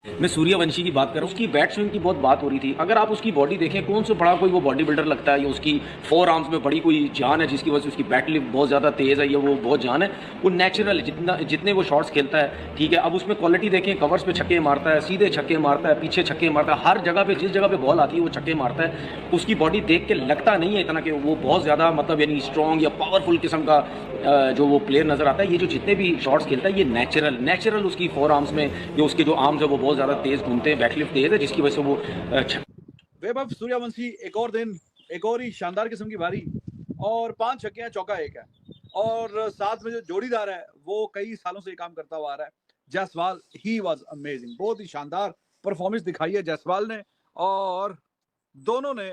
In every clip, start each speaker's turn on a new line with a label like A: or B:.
A: मैं सूर्यवंशी की बात कर रहा हूँ। उसकी बैट स्विंग की बहुत बात हो रही थी। अगर आप उसकी बॉडी देखें, कौन से बड़ा कोई वो बॉडी बिल्डर लगता है या उसकी फोर आर्म्स में बड़ी कोई जान है जिसकी वजह से उसकी बैट लिफ्ट बहुत ज़्यादा तेज़ है या वो बहुत जान है। वो नेचुरल है, जितने वो शॉट्स खेलता है, ठीक है। अब उसमें क्वालिटी देखें, कवर्स पे छक्के मारता है, सीधे छक्के मारता है, पीछे छक्के मारता है, हर जगह पे जिस जगह पे बॉल आती है वो छक्के मारता है। उसकी बॉडी देख के लगता नहीं है इतना कि वो बहुत ज़्यादा मतलब यानी स्ट्रॉन्ग या पावरफुल किस्म का जो वो प्लेयर नज़र आता है। ये जो जितने भी शॉट्स खेलता है ये नेचुरल उसकी फोर आर्म्स में या उसके जो आर्म्स है वो बहुत ज़्यादा तेज़ घूमते हैं, बैकलिफ्ट तेज़ है जिसकी वजह से वो
B: वैभव सूर्यवंशी एक और दिन एक और ही शानदार किस्म की बारी और 5 छक्के हैं, चौका एक है और साथ में जो जोड़ीदार है वो कई सालों से ये काम करता हुआ आ रहा है, जायसवाल। ही वाज अमेजिंग, बहुत ही शानदार परफॉर्मेंस दिखाई है जायसवाल ने और दोनों ने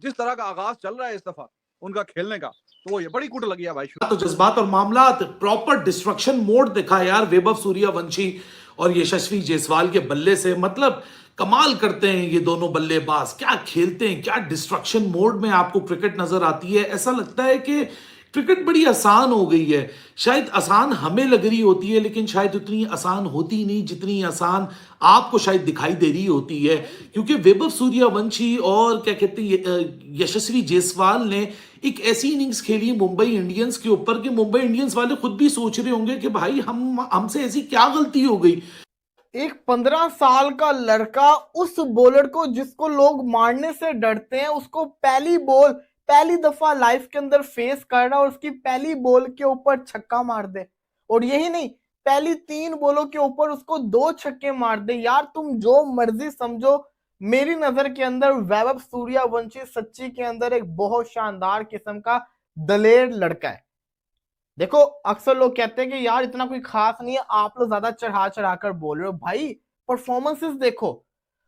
B: जिस तरह का आगाज चल रहा है इस दफा उनका खेलने का, तो वो ये बड़ी कुट लगी है भाई।
C: तो जज्बात और मामलात प्रॉपर डिस्ट्रक्शन मोड दिखा यार वैभव सूर्यवंशी और यशस्वी जायसवाल के बल्ले से। मतलब कमाल करते हैं ये दोनों बल्लेबाज, क्या खेलते हैं, क्या डिस्ट्रक्शन मोड में आपको क्रिकेट नजर आती है। ऐसा लगता है कि क्रिकेट बड़ी आसान हो गई है। शायद आसान हमें लग रही होती है लेकिन शायद उतनी आसान होती नहीं जितनी आसान आपको शायद दिखाई दे रही होती है, क्योंकि वैभव सूर्यवंशी और क्या कहते हैं यशस्वी जायसवाल ने एक ऐसी इनिंग्स खेली मुंबई इंडियंस के ऊपर कि मुंबई इंडियंस वाले खुद भी सोच रहे होंगे कि भाई हमसे ऐसी क्या गलती हो गई।
D: एक 15 साल का लड़का उस बॉलर को जिसको लोग मारने से डरते हैं, उसको पहली दफा लाइफ के अंदर फेस कर रहा और उसकी पहली बॉल के ऊपर छक्का मार दे। और यही नहीं, पहली 3 बॉलों के ऊपर उसको 2 छक्के मार दे। यार तुम जो मर्जी समझो, मेरी नजर के अंदर वैभव सूर्यवंशी सच्ची के अंदर एक बहुत शानदार किस्म का दलेर लड़का है। देखो, अक्सर लोग कहते हैं कि यार इतना कोई खास नहीं है, आप लोग ज्यादा चढ़ा चढ़ा कर बोल रहे हो। भाई परफॉर्मेंसेस देखो,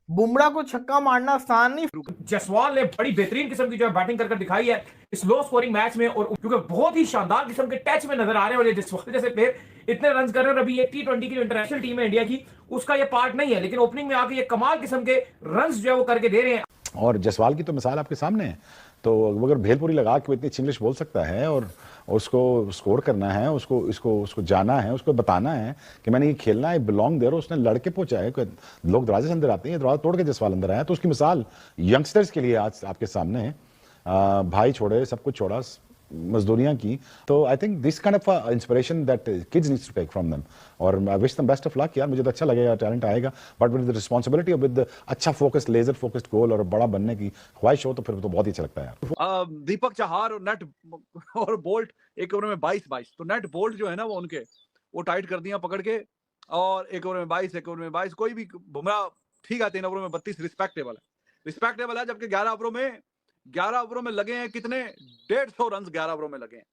D: बुमराह को छक्का मारना आसान नहीं।
E: जायसवाल ने बड़ी बेहतरीन किस्म की जो है बैटिंग कर दिखाई है इस लो स्कोरिंग मैच में, और क्योंकि बहुत ही शानदार किस्म के टच में नजर आ रहे हैं। और ये जायसवाल जैसे प्लेयर इतने रन कर रहे हैं, अभी ये T20 की जो इंटरनेशनल टीम है इंडिया की उसका ये पार्ट नहीं है, लेकिन ओपनिंग में आके ये कमाल किस्म के रन जो है वो करके दे रहे हैं।
F: और जायसवाल की तो मिसाल आपके सामने है। तो अगर भेलपुरी लगा के इतनी अच्छी इंग्लिश बोल सकता है और उसको स्कोर करना है, उसको जाना है, उसको बताना है कि मैंने ये खेलना है, बिलोंग देर, उसने लड़के पहुंचा है। लोग दरवाजे से अंदर आते हैं, दरवाजा तोड़ के जायसवाल अंदर आया। तो उसकी मिसाल यंगस्टर्स के लिए आज आपके सामने है। भाई छोड़े, सब कुछ छोड़ा, मजदूरियां की। तो I think this kind of inspiration that kids needs to take from them. और I wish them best of luck यार। मुझे तो अच्छा लगेगा, टैलेंट आएगा, बट विद द रिस्पांसिबिलिटी और विद अच्छा फोकस्ड, लेजर फोकस्ड गोल और बड़ा बनने की ख्वाहिश हो तो फिर तो बहुत ही अच्छा लगता है यार।
B: दीपक चाहर और नेट और बोल्ट एक ओवर में 22-22, तो नेट बोल्ट जो है ना वो उनके वो टाइट कर दिया पकड़ के, और एक ओवर में 22, एक ओवर में 22, कोई भी बुमराह ठीक है, 3 ओवरों में 32 रिस्पेक्टेबल है। जबकि 11 ओवरों में लगे हैं कितने, 150 रन 11 ओवरों में लगे हैं,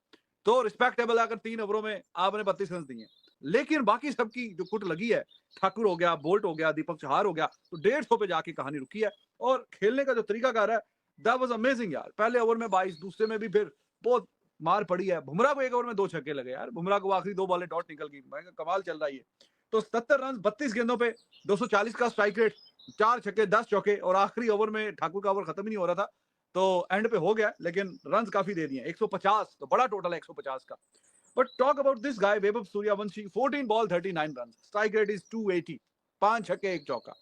B: तो रिस्पेक्टेबल है अगर 3 ओवरों में आपने 32 रन दिए। लेकिन बाकी सबकी जो कुट लगी है, ठाकुर हो गया, बोल्ट हो गया, दीपक चाहर हो गया, तो 150 पे जाके कहानी रुकी है। और खेलने का जो तरीकाकार है दैट वाज अमेजिंग यार। पहले ओवर में 22, दूसरे में भी फिर बहुत मार पड़ी है। बुमराह को एक ओवर में 2 छक्के लगे यार, बुमराह को आखिरी 2 बॉलें डॉट निकल गई, कमाल चल रहा है ये। तो 77 रन 32 गेंदों पे 240 का स्ट्राइक रेट, 4 छक्के 10 चौके, और आखिरी ओवर में ठाकुर का ओवर खत्म ही नहीं हो रहा था, तो एंड पे हो गया, लेकिन रन्स काफी दे दिए 150, तो बड़ा टोटल है 150 का। But talk about this guy Vaibhav Suryavanshi, 14 ball 39 run, strike rate is 280, 5 छक्के 1 चौका,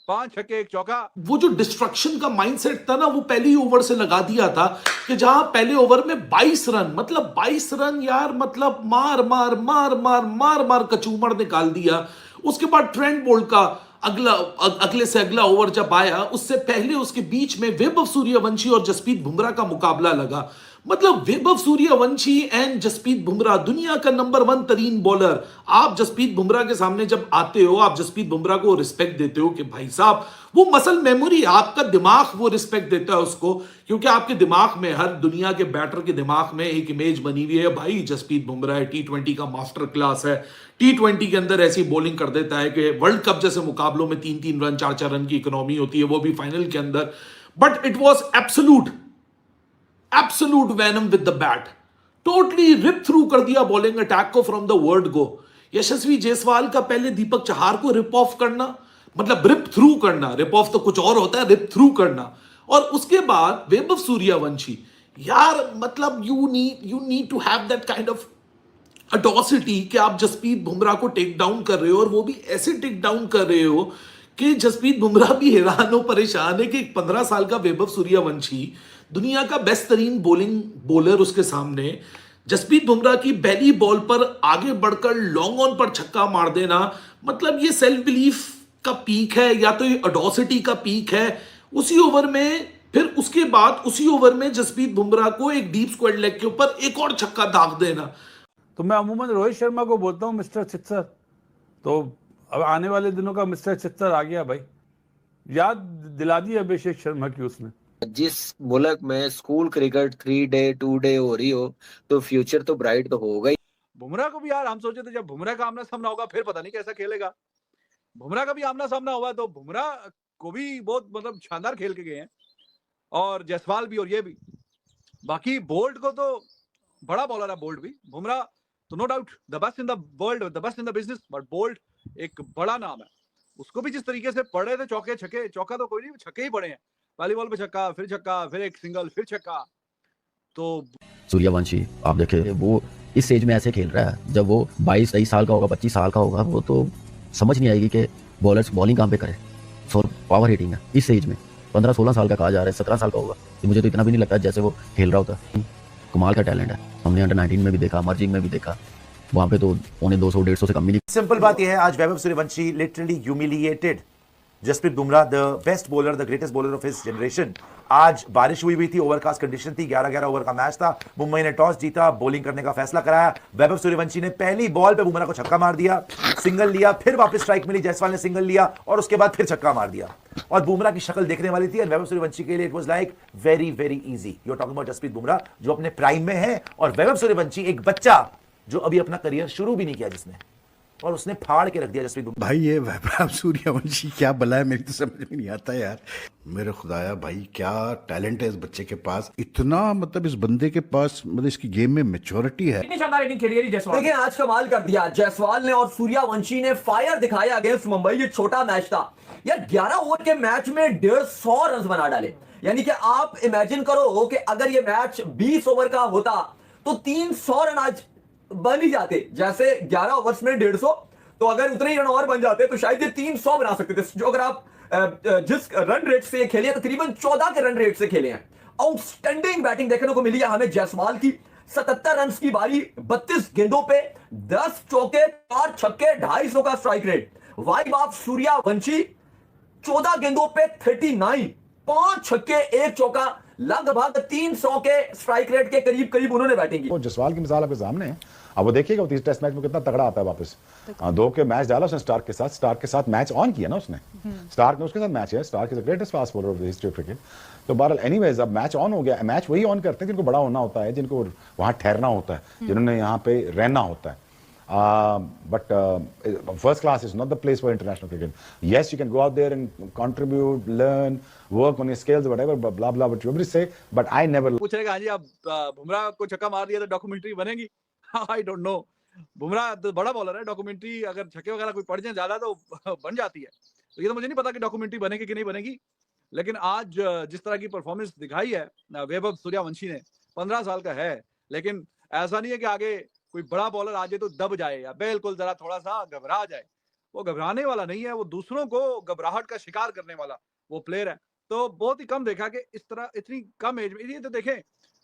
B: 5 छक्के 1 चौका।
C: वो जो डिस्ट्रक्शन का माइंडसेट था ना, वो पहली ओवर से लगा दिया था कि जहां पहले ओवर में 22 रन, मतलब 22 रन यार, मतलब मार मार मार मार मार मार कचूमर निकाल दिया। उसके बाद ट्रेंट बोल्ट का अगले से अगला ओवर जब आया, उससे पहले उसके बीच में वैभव सूर्यवंशी और जसप्रीत बुमराह का मुकाबला लगा। मतलब वैभव सूर्यवंशी एंड जसप्रीत बुमराह, दुनिया का नंबर 1 तरीन बॉलर। आप जसप्रीत बुमराह के सामने जब आते हो, आप जसप्रीत बुमराह को रिस्पेक्ट देते हो कि भाई साहब, वो मसल मेमोरी, आपका दिमाग वो रिस्पेक्ट देता है उसको, क्योंकि आपके दिमाग में, हर दुनिया के बैटर के दिमाग में एक इमेज बनी हुई है, भाई जसप्रीत बुमराह T20 का मास्टर क्लास है, T20 के अंदर ऐसी बॉलिंग कर देता है कि वर्ल्ड कप जैसे मुकाबलों में 3-3 रन 4-4 रन की इकोनॉमी होती है, वो भी फाइनल के अंदर। But it was absolute venom with the bat, totally rip through कर दिया बॉलिंग अटैक को from the word go. Yashasvi Jaiswal का पहले दीपक चाहर को रिप ऑफ करना, मतलब रिप थ्रू करना, रिप ऑफ तो कुछ और होता है, रिप थ्रू करना, और उसके बाद वैभव सूर्यवंशी। यार मतलब you need to have that kind of audacity कि आप जसप्रीत बुमराह को टेक डाउन कर रहे हो, और वो भी ऐसे टेक डाउन कर रहे हो कि जसप्रीत बुमराह भी हैरान हो, परेशान है कि 15 साल का वैभव सूर्यवंशी, दुनिया का बेस्ट तरीन बॉलिंग बॉलर उसके सामने, जसप्रीत बुमराह की पहली बॉल पर आगे बढ़कर लॉन्ग ऑन पर छक्का मार देना, मतलब ये सेल्फ बिलीफ का पीक है या तो ये अडोसिटी का पीक है। उसी ओवर में, फिर उसके बाद उसी ओवर में जसप्रीत बुमराह को एक डीप स्क्वायर लेग के ऊपर एक और छक्का दाग देना।
B: तो मैं अमूमन रोहित शर्मा को बोलता हूँ मिस्टर सिक्सर, तो अब आने वाले दिनों का मिस्टर सिक्सर आ गया भाई, याद दिला दी अभिषेक शर्मा की उसने।
G: जिस मुल्क में स्कूल क्रिकेट 3 डे 2 डे हो रही हो तो फ्यूचर तो ब्राइट तो होगा ही।
B: बुमराह को भी यार हम सोचे थे जब बुमराह का आमना सामना होगा फिर पता नहीं कैसा खेलेगा। बुमराह का भी आमना सामना हुआ तो बुमराह को भी बहुत मतलब शानदार खेल के गए हैं, और जायसवाल भी और ये भी। बाकी बोल्ट को तो बड़ा बॉलर है बोल्ट भी, बुमराह तो no doubt the best in the world, the best in the business, but Boult एक बड़ा नाम है। उसको भी जिस तरीके से पड़े थे चौके छक्के, चौका तो कोई नहीं, छक्के ही पड़े हैं, पहली बॉल पे छक्का, फिर एक सिंगल, फिर छक्का। तो
H: सूर्यवंशी आप देखें वो इस एज में ऐसे खेल रहा है, जब वो 22-23 साल का होगा, 25 साल का होगा, वो तो समझ नहीं आएगी कि बॉलर्स बॉलिंग कहाँ पे करे। पावर हिटिंग है इस एज में, 15-16 साल का कहा जा रहा है, 17 साल का होगा, तो मुझे तो इतना भी नहीं लगता जैसे वो खेल रहा होता। कमाल का टैलेंट है, हमने अंडर 19 में भी देखा, मर्जिंग में भी देखा, वहाँ पे तो 200-150 से कम ही नहीं।
I: सिंपल बात यह है, आज Vaibhav Suryavanshi literally humiliated Jasprit Bumrah, the best bowler, the greatest bowler of his generation. आज बारिश हुई थी, ओवरकास्ट कंडीशन थी, 11-11 ओवर का मैच था, मुंबई ने टॉस जीता, बॉलिंग करने का फैसला कराया, वैभव सूर्यवंशी ने पहली बॉल पे बुमराह को छक्का मार दिया, सिंगल लिया, फिर वापस स्ट्राइक मिली, जायसवाल ने सिंगल लिया और उसके बाद फिर छक्का मार दिया। और बुमराह की शक्ल देखने वाली थी, और वैभव सूर्यवंशी के लिए it was like very very easy. You are talking about Jasprit Bumrah जो अपने प्राइम में है, और वैभव सूर्यवंशी एक बच्चा जो अभी अपना करियर शुरू भी नहीं किया जिसने, और उसने फाड़ के रख दिया जसप्रीत बुमराह।
J: भाई ये वैभव सूर्यवंशी क्या बला है, मेरी तो समझ में नहीं आता यार। मेरे खुदाया भाई क्या टैलेंट है इस बच्चे के पास, इतना मतलब इस बंदे के पास, मतलब इसकी गेम में मैच्योरिटी है।
E: इतनी शानदार इनिंग खेली है जायसवाल।
K: देखिए आज कमाल कर दिया जायसवाल ने, और सूर्यवंशी ने फायर दिखाया अगेंस्ट मुंबई। ये छोटा मैच था यार, 11 ओवर के मैच में 150 रन बना डाले। यानी कि आप इमेजिन करो कि अगर ये मैच 20 ओवर का होता तो 300 रन आज बन ही जाते। जैसे 11 ओवर्स में 150, तो अगर उतने ही रन और बन जाते तो शायद ये 300 बना सकते थे। जो अगर आप जिस रन रेट से खेले, तकरीबन 14 के रन रेट से खेले हैं। आउटस्टैंडिंग बैटिंग देखने को मिली है हमें जायसवाल की। 77 रन की बारी, 32 गेंदों पे 10 चौके, 4 छक्के, 250 का strike rate. Vibe of Suryavanshi 14 गेंदों पे 39, 5 छक्के, 1 चौका, लगभग 300 के स्ट्राइक रेट के करीब करीब उन्होंने बैटिंग की।
F: वो जसवाल की मिसाल आपके सामने है, अब वो देखिएगा वो तीसरे टेस्ट मैच में कितना तगड़ा आता है वापस। 2 के मैच डाला उसने स्टार्क के साथ मैच ऑन किया ना उसने। स्टार्क ने उसके साथ मैच है, Starc is the greatest fast bowler of the history of cricket. तो बहरहाल एनीवेज अब मैच ऑन हो गया। मैच वही ऑन करते हैं जिनको बड़ा होना होता है, जिनको वहां ठहरना होता है, जिन्होंने यहाँ पे रहना होता है। But first class is not the place for international cricket. Yes, you can go out there and contribute, learn, work on your skills, whatever, blah blah, what you say. But I never.
B: पूछ रहे हाँ जी आप बुमराह को छक्का मार दिया तो documentary बनेगी? I don't know. बुमराह तो बड़ा बॉलर है, डॉक्यूमेंट्री अगर छक्के वगैरह कोई पड़ जाए ज्यादा तो बन जाती है। तो ये तो मुझे नहीं पता कि डॉक्यूमेंट्री बनेगी कि नहीं बनेगी, लेकिन आज जिस तरह की परफॉर्मेंस दिखाई है वैभव सूर्यवंशी ने, 15 साल का है, लेकिन ऐसा नहीं है कि आगे कोई बड़ा बॉलर आ जाए तो दब जाए या बिल्कुल जरा थोड़ा सा घबरा जाए। वो घबराने वाला नहीं है, वो दूसरों को घबराहट का शिकार करने वाला वो प्लेयर है। तो बहुत ही कम देखा कि इस तरह इतनी कम एज में। ये तो देखें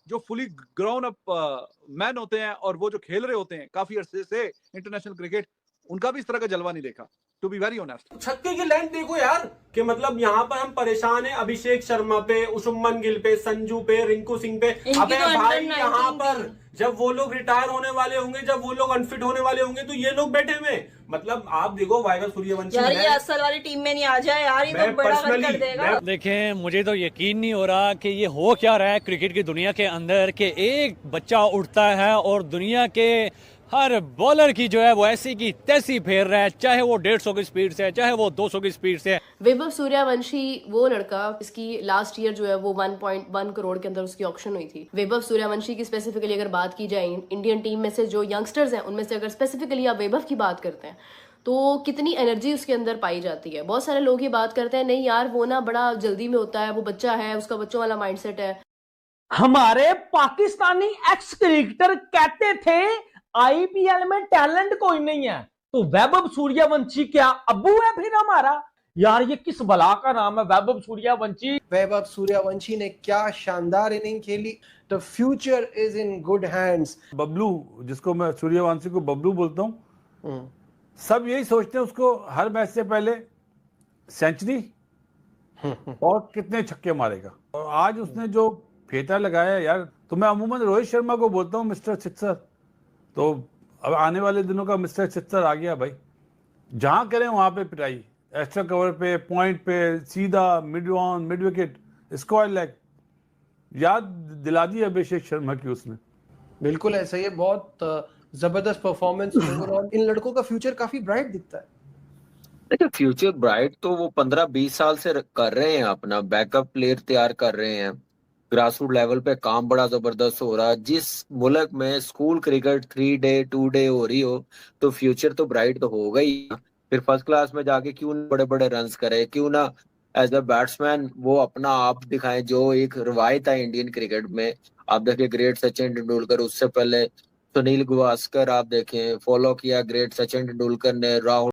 B: जो फुली ग्राउंड अप मैन होते हैं और वो जो खेल रहे होते हैं काफी अरसे से इंटरनेशनल क्रिकेट, उनका भी इस तरह का जलवा नहीं देखा, टू बी वेरी ऑनेस्ट।
L: छक्के की लेंथ देखो यार, कि मतलब यहाँ पर हम परेशान हैं अभिषेक शर्मा पे, शुभमन गिल पे, संजू पे, रिंकू सिंह पे। अबे भाई यहाँ पर जब वो लोग रिटायर होने वाले होंगे, जब वो लोग अनफिट होने वाले होंगे, तो ये लोग बैठे हुए। मतलब आप देखो वैभव सूर्यवंशी
M: यार ये असल वाली टीम में नहीं आ जाए यार, ये तो बड़ा रन कर देगा।
N: देखें मुझे तो यकीन नहीं हो रहा कि ये हो क्या रहा है क्रिकेट की दुनिया के अंदर, कि एक बच्चा उठता है और दुनिया के हर बॉलर की जो है वो ऐसी की तैसी फेर रहा है, चाहे वो 150 की स्पीड से है, चाहे वो 200 की स्पीड से है।
M: वैभव सूर्यवंशी वो लड़का, इसकी लास्ट ईयर जो है वो 1.1 करोड़ के अंदर उसकी ऑक्शन हुई थी। वैभव सूर्यवंशी की स्पेसिफिकली अगर बात की जाए, इंडियन टीम में से जो यंगस्टर्स हैं उनमें से अगर स्पेसिफिकली आप वैभव की बात करते हैं तो कितनी एनर्जी उसके अंदर पाई जाती है। बहुत सारे लोग ये बात करते हैं नहीं यार वो ना बड़ा जल्दी में होता है, वो बच्चा है, उसका बच्चों वाला माइंडसेट है।
O: हमारे पाकिस्तानी एक्स क्रिकेटर कहते थे आईपीएल में टैलेंट कोई नहीं है, तो वैभव सूर्यवंशी क्या अब्बू है फिर हमारा? यार ये किस बला का नाम है वैभव सूर्यवंशी।
P: वैभव सूर्यवंशी ने क्या शानदार इनिंग खेली। The future is in good hands.
B: Bablu, जिसको मैं सूर्यवंशी को बबलू बोलता हूँ, सब यही सोचते हैं उसको हर मैच से पहले सेंचुरी और कितने छक्के मारेगा। और आज उसने जो फेटा लगाया यार, तो मैं अमूमन रोहित शर्मा को बोलता हूँ मिस्टर सिक्सर, तो अब आने वाले दिनों का मिस्टर सिक्सर आ गया भाई। जहां करें वहां पे पिटाई, एक्स्ट्रा कवर पे, पॉइंट पे, सीधा mid on, mid wicket, square leg, याद दिला दी अभिषेक शर्मा की उसने।
P: बिल्कुल ऐसा ही है, बहुत जबरदस्त परफॉर्मेंस ओवरऑल। इन लड़कों का फ्यूचर काफी ब्राइट दिखता है।
G: देखिए फ्यूचर ब्राइट तो वो 15-20 साल से कर रहे हैं, अपना बैकअप प्लेयर तैयार कर रहे हैं, ग्रासरूट लेवल पे काम बड़ा जबरदस्त हो रहा है। जिस मुल्क में स्कूल क्रिकेट 3 डे 2 डे हो रही हो तो फ्यूचर तो ब्राइट तो होगा ही। फिर फर्स्ट क्लास में जाके क्यों बड़े बड़े रन्स करे, क्यों ना एज अ बैट्समैन वो अपना आप दिखाएं, जो एक रवायत है इंडियन क्रिकेट में। आप देखिए ग्रेट सचिन तेंदुलकर, उससे पहले सुनील गावस्कर आप देखें, फॉलो किया ग्रेट सचिन तेंदुलकर ने, राहुल